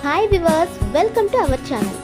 Hi viewers, welcome to our channel.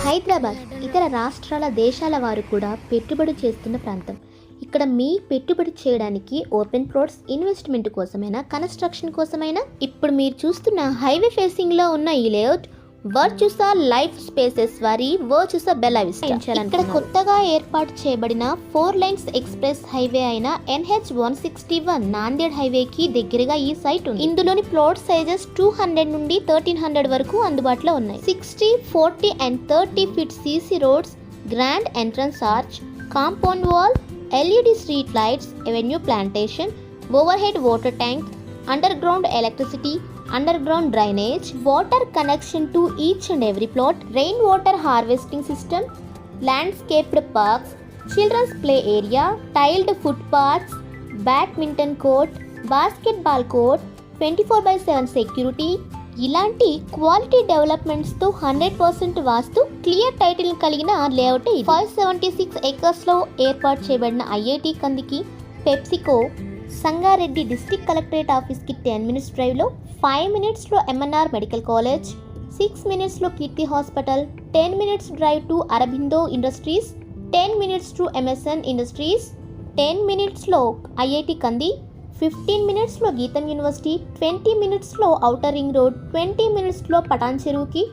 Hyderabad ఇతర రాష్ట్రాల దేశాల వారు కూడా పెట్టుబడి చేస్తున్న ప్రాంతం. ఇక్కడ మీ పెట్టుబడి చేయడానికి ఓపెన్ ప్లాట్స్, ఇన్వెస్ట్మెంట్ కోసమైనా, కన్స్ట్రక్షన్ కోసమైనా ఇప్పుడు మీరు చూస్తున్న హైవే ఫేసింగ్లో ఉన్న ఈ లేఅవుట్ వర్చుసా లైఫ్ స్పేసెస్ వారి వర్చుసా బెల్లా విస్టా. ఇక్కడ కొత్తగా ఏర్పాటు చేయబడిన 4 లైన్స్ ఎక్స్ప్రెస్ హైవే అయిన NH161 నాందేడ్ హైవేకి దగ్గరగా ఈ సైట్ ఉంది. ఇందులోని ప్లాట్ సైజెస్ 200 నుండి 1300 వరకు అందుబాటులో ఉన్నాయి. 60, 40 and 30 feet CC roads, grand entrance arch, compound wall, LED street lights, avenue plantation, overhead water tank, underground electricity, underground drainage, water connection to each and every plot, rainwater harvesting system, landscaped parks, children's play area, tiled footpaths, badminton court, basketball court, 24/7 security. ఇలాంటి quality డెవలప్మెంట్స్తో 100% వాస్తు clear title కలిగిన layout ఇది. 576 ఏకర్స్లో ఏర్పాటు చేయబడిన IIT కందికి, PepsiCo, Sangareddy district collectorate ఆఫీస్కి 10 మినిట్స్ డ్రైవ్లో, 5 మినిట్స్లో MNR మెడికల్ కాలేజ్, 6 మినిట్స్లో Keerthi hospital, 10 minutes drive to Aurobindo industries, 10 minutes to MSN industries, 10 మినిట్స్లో IIT కంది, 15 మినిట్స్లో గీతం యూనివర్సిటీ, 20 మినిట్స్లో ఔటర్ రింగ్ రోడ్, 20 మినిట్స్లో పటాన్ చెరువుకి,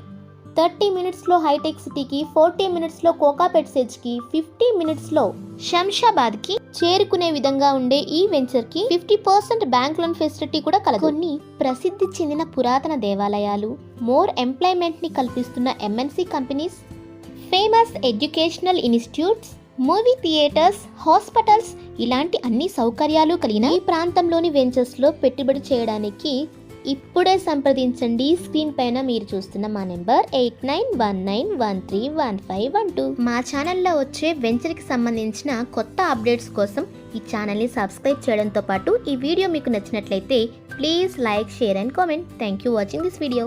30 మినిట్స్లో హైటెక్ సిటీకి, 40 మినిట్స్లో కోకాపేట్ సెజ్కి, 50 మినిట్స్లో శంషాబాద్కి చేరుకునే విధంగా ఉండే ఈ వెంచర్కి 50% బ్యాంక్ లోన్ ఫెసిలిటీ కూడా కలదు. కొన్ని ప్రసిద్ధి చెందిన పురాతన దేవాలయాలు, మోర్ ఎంప్లాయ్మెంట్ని కల్పిస్తున్న MNC companies, famous educational institutes, movie theatres, hospitals, ఇలాంటి అన్ని సౌకర్యాలు కలిగిన ఈ ప్రాంతంలోని వెంచర్స్లో పెట్టుబడి చేయడానికి ఇప్పుడే సంప్రదించండి. స్క్రీన్ పైన మీరు చూస్తున్న మా నెంబర్ 8919131512. మా ఛానల్లో వచ్చే వెంచర్కి సంబంధించిన కొత్త అప్డేట్స్ కోసం ఈ ఛానల్ని సబ్స్క్రైబ్ చేయడంతో పాటు ఈ వీడియో మీకు నచ్చినట్లయితే please like, share and comment. Thank you watching this video.